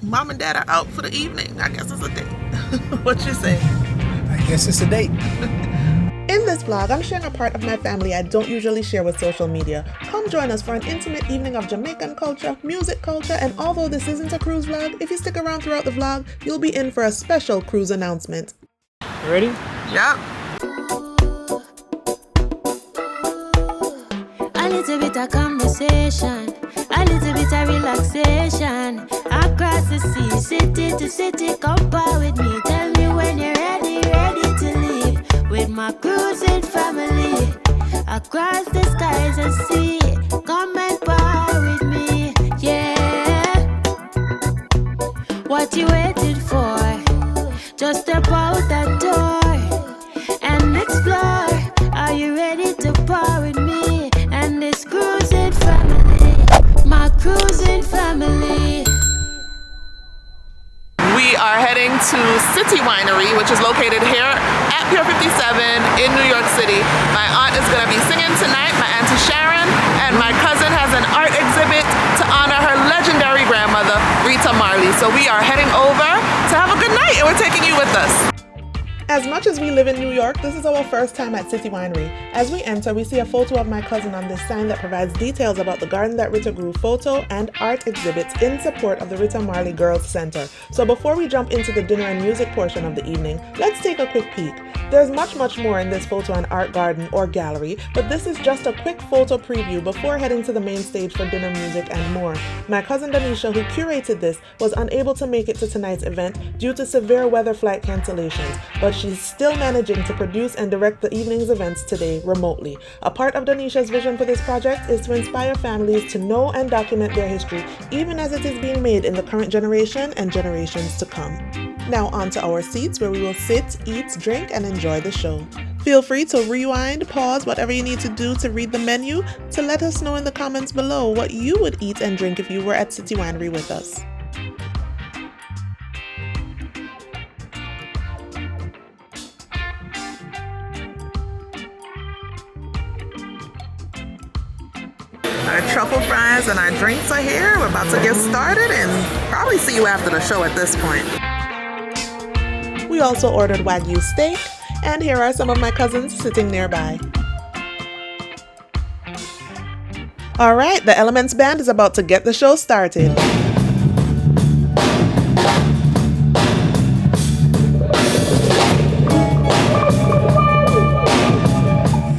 mom and dad are out for the evening. I guess it's a date. What you say? I guess it's a date. In this vlog, I'm sharing a part of my family I don't usually share with social media. Come join us for an intimate evening of Jamaican culture, music culture, and although this isn't a cruise vlog, if you stick around throughout the vlog, you'll be in for a special cruise announcement. You ready? Yep. A little bit of conversation, a little bit of relaxation. Across the sea, city to city, come par with me. Tell me when you're ready to leave. With my cruising family, across the skies and sea. Come and par with me, yeah. What you waiting for? Just step out that door and explore. Are you ready to par with me and this cruising family? My cruising family. We are heading to City Winery, which is located here at Pier 57 in New York City. My aunt is going to be singing tonight, my Auntie Sharon, and my cousin has an art exhibit to honor her legendary grandmother, Rita Marley. So we are heading over to have a good night, and we're taking you with us. As much as we live in New York, this is our first time at City Winery. As we enter, we see a photo of my cousin on this sign that provides details about the Garden That Rita Grew photo and art exhibits in support of the Rita Marley Girls Center. So before we jump into the dinner and music portion of the evening, let's take a quick peek. There's much more in this photo and art garden or gallery, but this is just a quick photo preview before heading to the main stage for dinner, music, and more. My cousin Danisha, who curated this, was unable to make it to tonight's event due to severe weather flight cancellations, but she's still managing to produce and direct the evening's events today remotely. A part of Danisha's vision for this project is to inspire families to know and document their history, even as it is being made in the current generation and generations to come. Now on to our seats where we will sit, eat, drink, and enjoy the show. Feel free to rewind, pause, whatever you need to do to read the menu, to let us know in the comments below what you would eat and drink if you were at City Winery with us. Our truffle fries and our drinks are here. We're about to get started and probably see you after the show at this point. We also ordered Wagyu steak, and here are some of my cousins sitting nearby. Alright, the Elements Band is about to get the show started.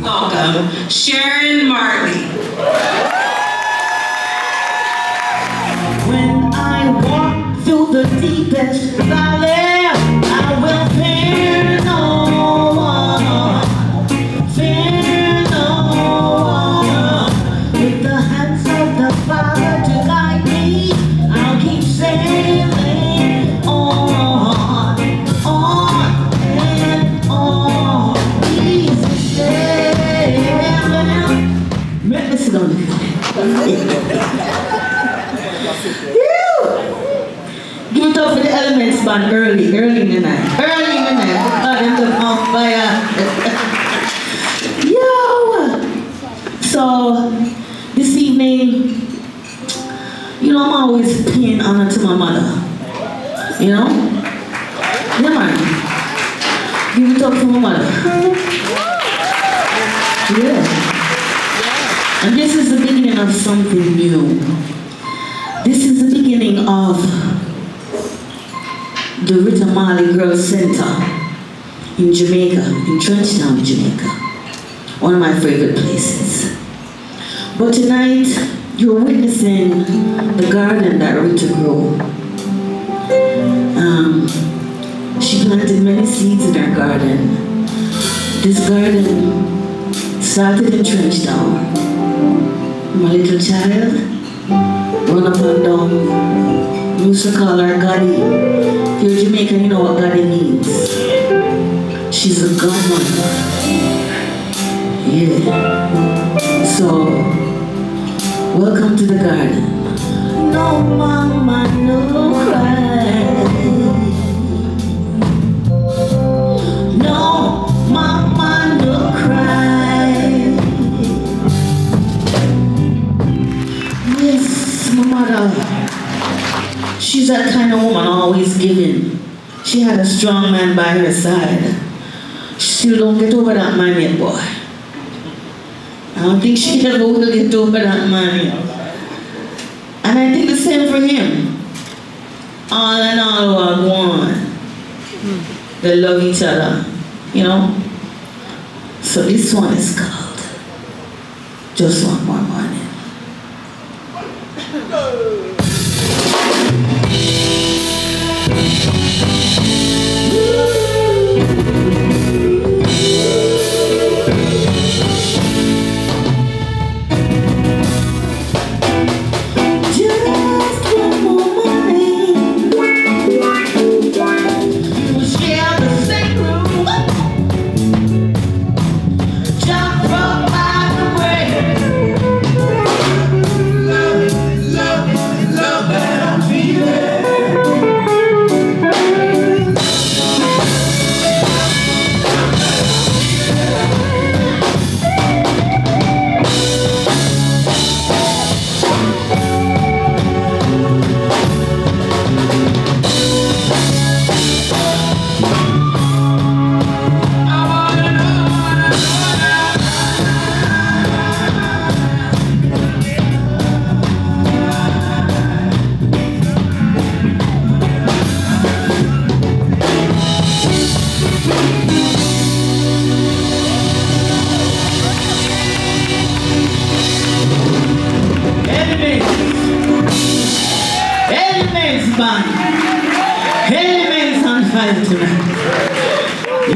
Welcome, Sharon Marley. When I walk through the deepest valley, I will fear no one, fear no one. With the hands of the Father to guide me, I'll keep sailing on and on. Please stay. Let me sit down. Give it up for the Elements Band early in the night. God, them on fire. Yo! So, this evening, you know, I'm always paying honor to my mother. You know? Yeah, man. Give it up for my mother. Yeah. And this is the beginning of something new. This is the beginning of the Rita Marley Girls Center in Jamaica, in Trenchtown, Jamaica. One of my favorite places. But tonight, you're witnessing the garden that Rita grew. She planted many seeds in her garden. This garden started in Trenchtown. My little child, run up and down. We used to call her Gotti. If you're Jamaican, you know what Gotti means. She's a godmother. Yeah. So, welcome to the garden. No mama, no cry. No mama, no cry. Yes, my mother. She's that kind of of woman always giving. She had a strong man by her side. She still don't get over that man yet, boy. I don't think she ever will get over that man yet. And I think the same for him. All in all, are one. They love each other, you know? So this one is called Just One More Morning.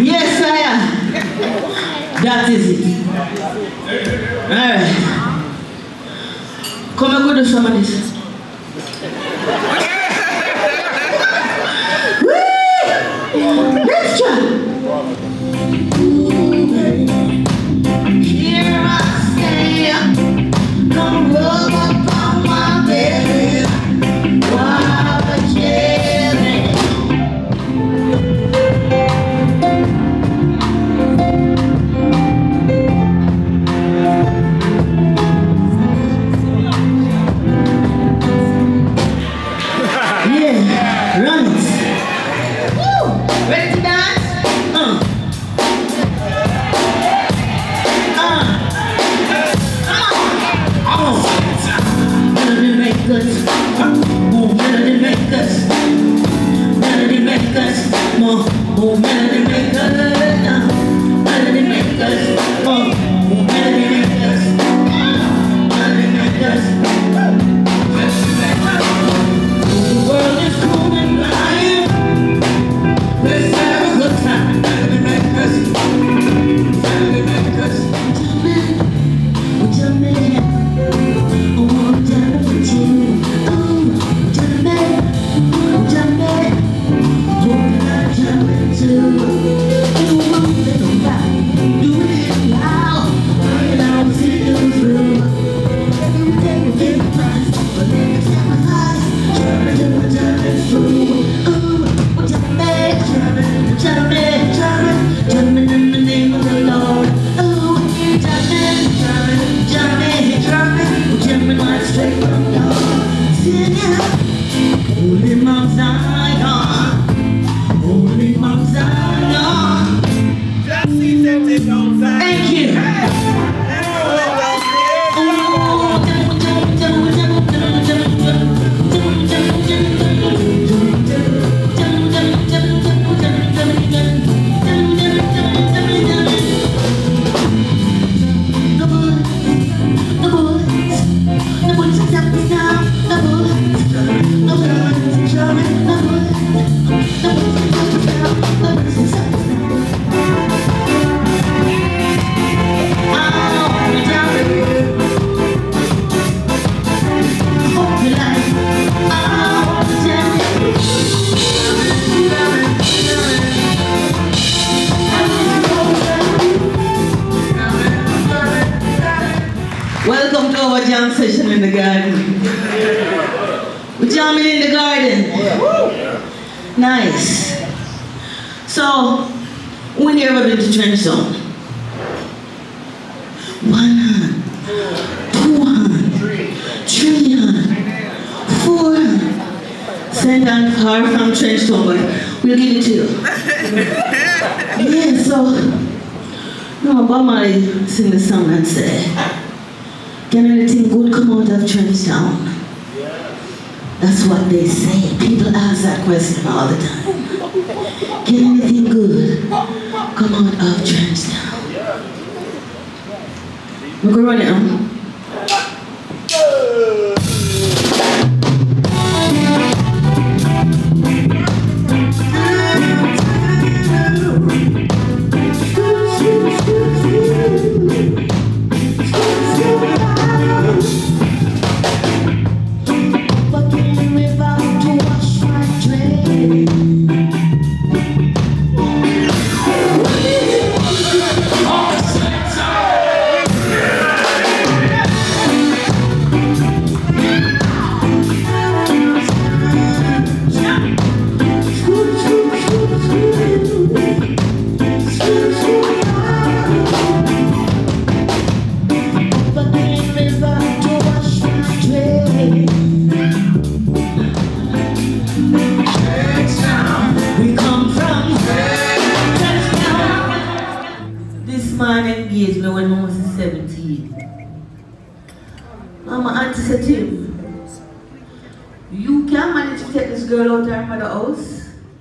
Yes, I am. That is it. Alright. Come and go do some of this. Woo! Let's try. Here I stay. Come rub up on my bed. While the jelly. Run it. Woo! Ready to dance? Melody makers. More melody makers. Melody makers. More melody makers. Melody makers. More melody makers. Melody makers. The world is cool and live. Let's have a good time. Melody makers. Melody makers. Jumpin'. I wanna dance with you. Oh, jumpin'. Jumpin'. Hope that I jump into. You won't let nobody do it loud. And I'll see you through. Every day we'll get a prize, but next time I lie. Jumpin' through. Oh, jumpin', jumpin', jumpin' in the name of the Lord. Oh, jumpin', jumpin' right straight from God. Singing, Holy Mount Zion, Holy Mount Zion. Thank you. Welcome to our jam session in the garden. We're jamming in the garden. Nice. So, when you ever been to Trench Zone? 1 hand, 2 hand, 3 hand, 4 hand, Sent on far from Trenchtown, but we'll give it to you. Yeah, so, no, Bob Marley sing the song and say, can anything good come out of Trenchtown? That's what they say. People ask that question all the time. Can anything good come out of Trenchtown? We're going to run it. Said to him, you can manage to take this girl out of her mother's house,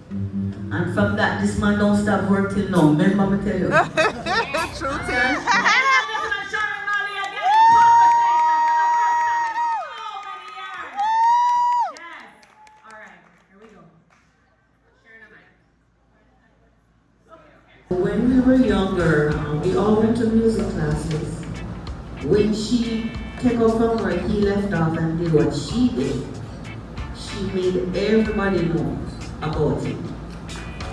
and from that this man don't stop work till now. Remember me tell you. True thing. When we were younger, we all went to music classes. When she came up from where he left off and did what she did, she made everybody know about it.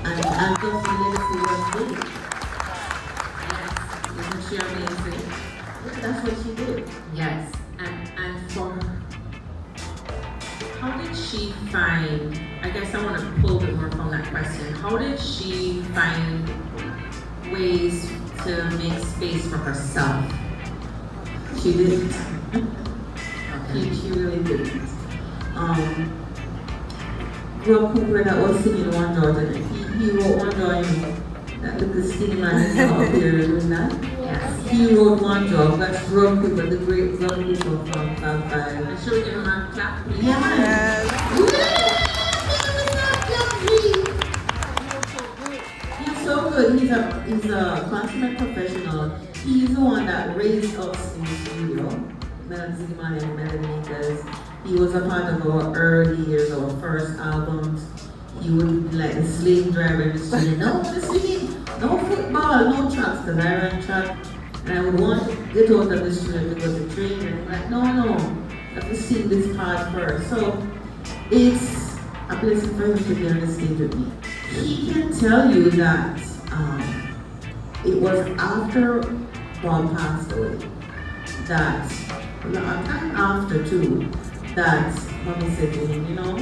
And just the legacy was big. Yes, isn't she amazing? That's what she did. Yes, and for how did she find, I guess I want to pull a bit more from that question, how did she find ways to make space for herself? She didn't. Okay. She really didn't. Rob Cooper that was singing One George, he wrote One George, that little skinny man is up here doing that. Yes. He wrote One George, that's Rob Cooper, the great Rob Cooper from Fab Five. And should we give him a clap, please? Yeah, man. He's so good. He's a consummate professional. He's the one that raised us in the studio, Melody Zigman and Melody Makers. He was a part of our early years, our first albums. He would be like the slave driver in the studio. No, listen, no football, no tracks, because I ran track. And I would want to get out of the studio to go to train. And I'm like, no, I have to sing this part first. So it's a blessing for him to be on the stage with me. He can tell you that it was after Bob passed away that, time after too, that Mommy said to him, you know,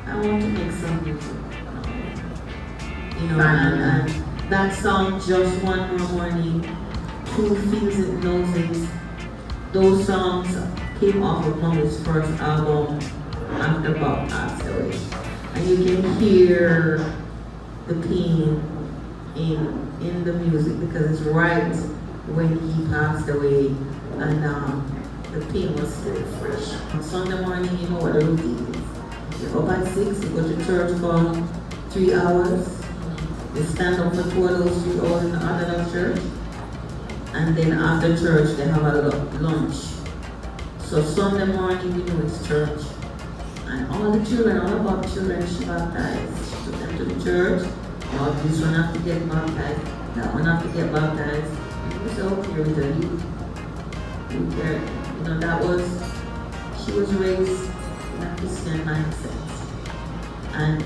I want to make some music. And that song, Just One More Morning, Who Feels It Knows It, those songs came off of Mommy's first album after Bob passed away. And you can hear the pain in the music because it's right when he passed away and the pain was still fresh. On Sunday morning, you know what the routine is. You're up at 6, you go to church for 3 hours, you stand up for 2 of those 3 hours in another church, and then after church they have a lunch. So Sunday morning we know it's church. And all the children, all of our children, she baptized. She took them to the church. Oh, this one have to get baptized. That one have to get baptized. And we said, okay, with her, you care. You know, that was, she was raised in a Christian mindset. And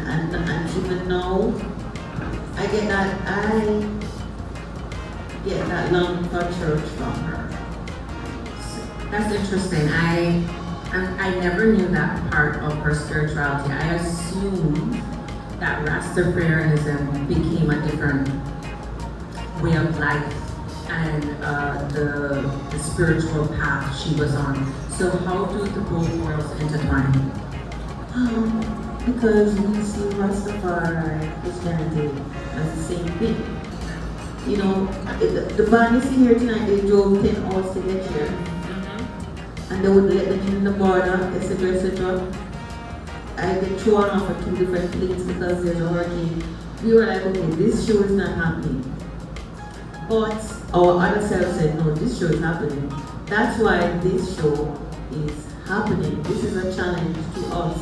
even now, I get that love for church from her. That's interesting. I never knew that part of her spirituality. I assumed that Rastafarianism became a different way of life and the spiritual path she was on. So how do the both worlds intertwine? because we see Rastafari Christianity as the same thing. You know, the band you see here tonight, they drove 10 hours to get here. And they would let them in the border, etc., etc. I get thrown off at 2 different planes because there's a hurricane. We were like, okay, this show is not happening. But our other self said, no, this show is happening. That's why this show is happening. This is a challenge to us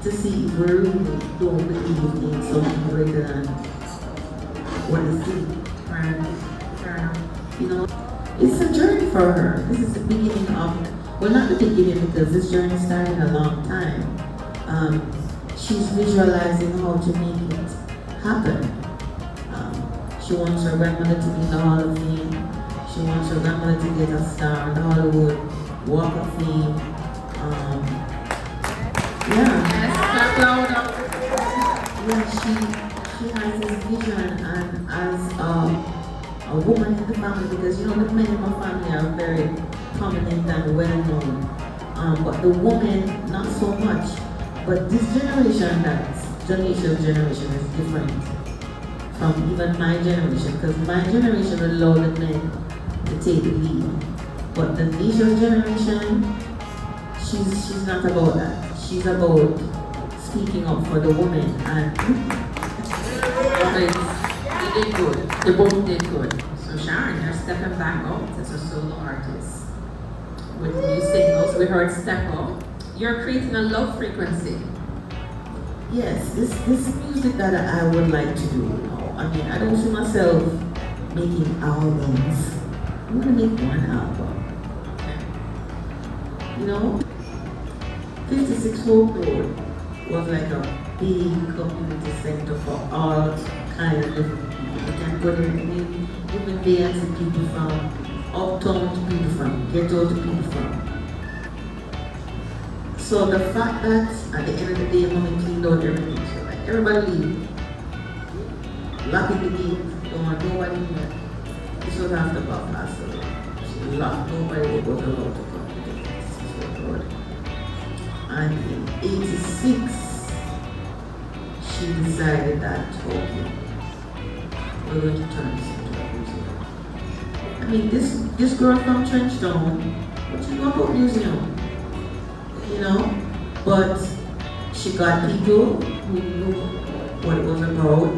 to see if we really don't believe in something greater than what is see. You know, it's a journey for her. This is the beginning of, well, not the beginning because this journey started a long time. She's visualizing how to make it happen. She wants her grandmother to be in the Hall of Fame. She wants her grandmother to get a star on the Hollywood Walk of Fame. She has this vision, and as a woman in the family, because you know the men in my family are very prominent and well known, but the woman not so much. But this generation, that's Janisha's generation, is different from even my generation, because my generation allowed the men to take the lead. But the Nisha generation, she's not about that. She's about speaking up for the woman. And you did good. They both did good. So Sharon, you're stepping back out as a solo artist with new singles. We heard Step Up. You're creating a love frequency. yes, this music that I would like to do. You know, I mean, I don't see myself making albums. I'm gonna make one album. You know, 56 Hope Road was like a big community center for all kinds of different people. You can go there and even dance to people from uptown to people from ghetto to people from. So the fact that at the end of the day, mommy cleaned out everything, so like everybody leave, locking the gate, don't want nobody in there. This was after Bob passed away. She locked, nobody was allowed to come to the place. And in '86, she decided that, okay, we're going to turn this into a museum. I mean, this girl from Trenchtown, what you know about museum? You know, but she got people who knew what it was about.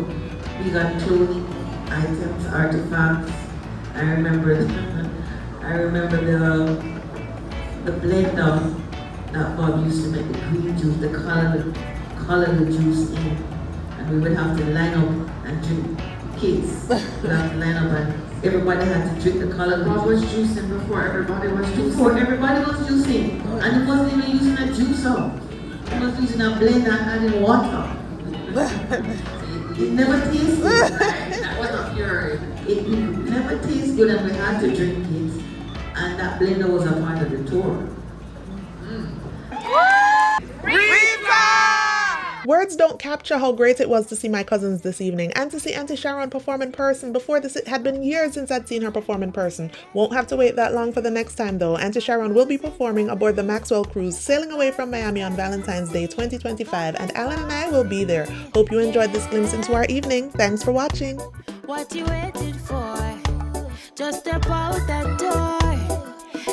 We got clothing items, artifacts. I remember the blender that Bob used to make the green juice, the color the juice in, and we would have to line up and drink. Kids would have to line up and everybody had to drink the color. Bob was juicing before everybody was juicing. Before everybody was juicing, and it wasn't even using a juicer. It was using a blender and adding water. It never tasted good. That was not pure. It never tasted good, and we had to drink it. And that blender was a part of the tour. Words don't capture how great it was to see my cousins this evening and to see Auntie Sharon perform in person. Before this, it had been years since I'd seen her perform in person. Won't have to wait that long for the next time though. Auntie Sharon will be performing aboard the Maxwell Cruise, sailing away from Miami on Valentine's Day 2025, and Alan and I will be there. Hope you enjoyed this glimpse into our evening. Thanks for watching. What you waited for? Just step out that door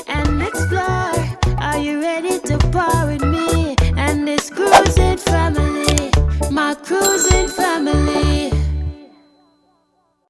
and explore. Are you ready to par with me and this cruising family? My cruising family.